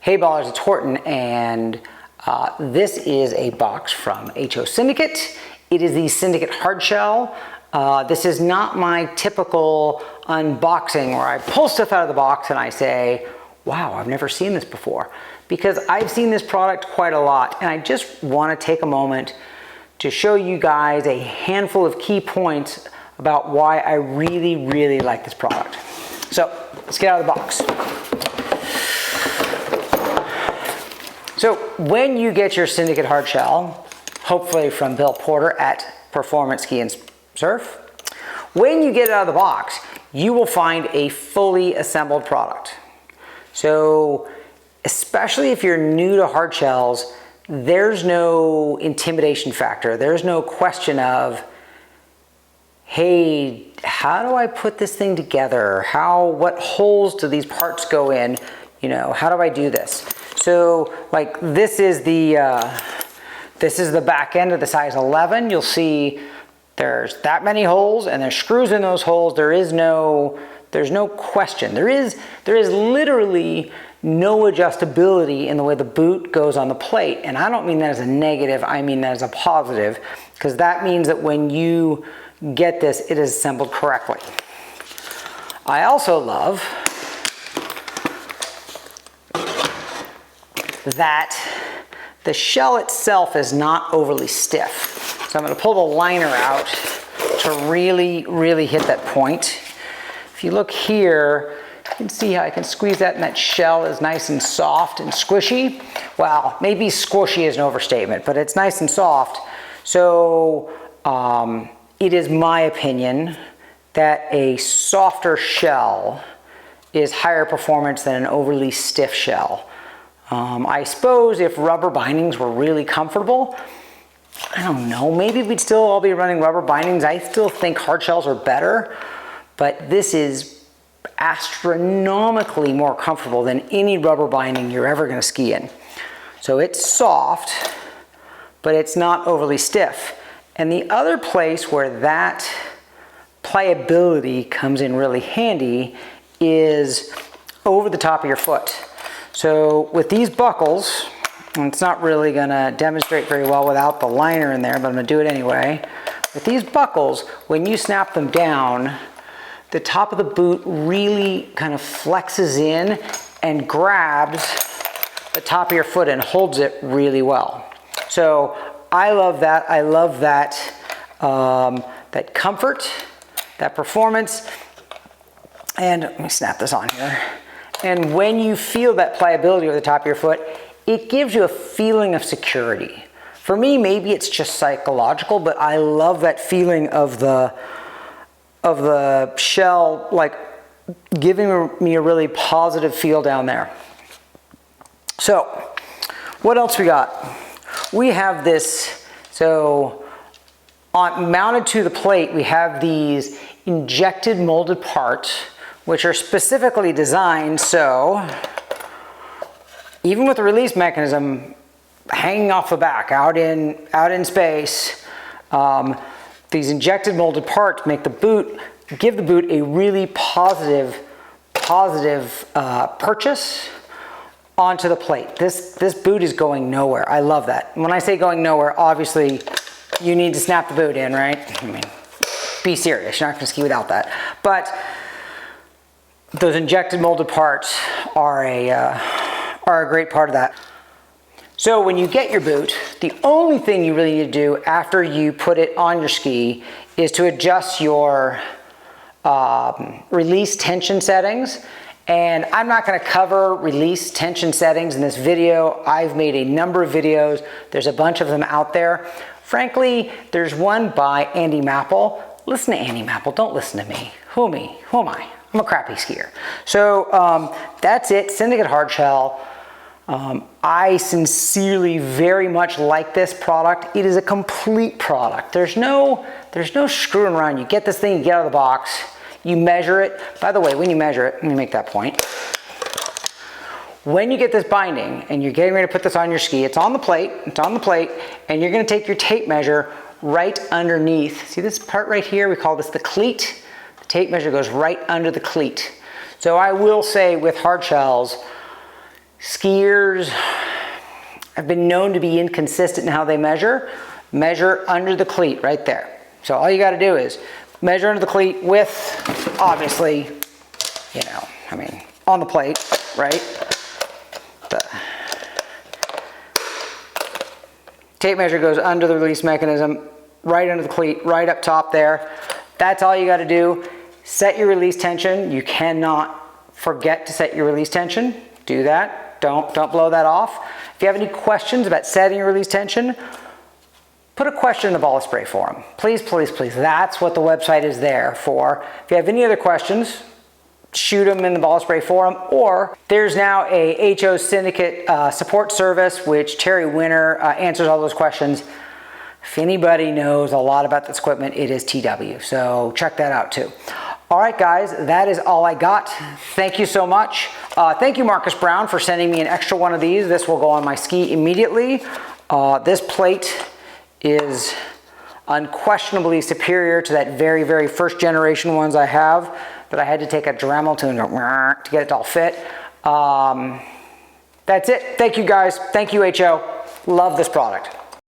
Hey ballers, it's Horton, and this is a box from HO Syndicate. It is the Syndicate HardShell. This is not my typical unboxing where I pull stuff out of the box and I say, wow, I've never seen this before. Because I've seen this product quite a lot, and I just want to take a moment to show you guys a handful of key points about why I really, really like this product. So let's get out of the box. So when you get your Syndicate HardShell, hopefully from Bill Porter at Performance Ski and Surf, when you get it out of the box, you will find a fully assembled product. So especially if you're new to hard shells, there's no intimidation factor. There's no question of, hey, how do I put this thing together? What holes do these parts go in? You know, how do I do this? So like this is the back end of the size 11. You'll see there's that many holes and there's screws in those holes. There's no question. There is literally no adjustability in the way the boot goes on the plate. And I don't mean that as a negative, I mean that as a positive, because that means that when you get this, it is assembled correctly. I also love that the shell itself is not overly stiff. So I'm going to pull the liner out to really, really hit that point. If you look here, you can see how I can squeeze that, and that shell is nice and soft and squishy. Well, maybe squishy is an overstatement, but it's nice and soft. So it is my opinion that a softer shell is higher performance than an overly stiff shell. I suppose if rubber bindings were really comfortable, I don't know, maybe we'd still all be running rubber bindings. I still think hard shells are better, but this is astronomically more comfortable than any rubber binding you're ever going to ski in. So it's soft, but it's not overly stiff. And the other place where that pliability comes in really handy is over the top of your foot. So with these buckles, and it's not really going to demonstrate very well without the liner in there, but I'm going to do it anyway. With these buckles, when you snap them down, the top of the boot really kind of flexes in and grabs the top of your foot and holds it really well. So I love that. I love that, that comfort, that performance. And let me snap this on here. And when you feel that pliability over the top of your foot, it gives you a feeling of security. For me, maybe it's just psychological, but I love that feeling of the shell, like giving me a really positive feel down there. So what else we got? We have this, so mounted to the plate, we have these injected molded parts, which are specifically designed so even with the release mechanism hanging off the back out in space, these injected molded parts give the boot a really positive purchase onto the plate. This boot is going nowhere. I love that. When I say going nowhere, obviously you need to snap the boot in, right? I mean, be serious. You're not going to ski without that. But those injected molded parts are a great part of that. So when you get your boot, the only thing you really need to do after you put it on your ski is to adjust your release tension settings. And I'm not going to cover release tension settings in this video. I've made a number of videos. There's a bunch of them out there. Frankly, there's one by Andy Mapple. Listen to Andy Mapple. Don't listen to me. Who am I? I'm a crappy skier. So that's it, Syndicate HardShell. I sincerely very much like this product. It is a complete product. There's no screwing around. You get this thing, you get out of the box, you measure it. By the way, when you measure it, let me make that point. When you get this binding and you're getting ready to put this on your ski, it's on the plate, and you're gonna take your tape measure right underneath. See this part right here? We call this the cleat. The tape measure goes right under the cleat. So I will say with hard shells, skiers have been known to be inconsistent in how they measure. Measure under the cleat right there. So all you got to do is measure under the cleat with, obviously, you know, I mean, on the plate, right? The tape measure goes under the release mechanism, right under the cleat, right up top there. That's all you got to do. Set your release tension. You cannot forget to set your release tension. Do that. Don't blow that off. If you have any questions about setting your release tension, put a question in the ball spray forum. Please, please, please. That's what the website is there for. If you have any other questions, shoot them in the ball spray forum, or there's now a HO Syndicate support service, which Terry Winter answers all those questions. If anybody knows a lot about this equipment, it is TW. So check that out too. All right, guys, that is all I got. Thank you so much. Thank you, Marcus Brown, for sending me an extra one of these. This will go on my ski immediately. This plate is unquestionably superior to that very, very first generation ones I have that I had to take a Dremel to get it to all fit. That's it. Thank you, guys. Thank you, HO. Love this product.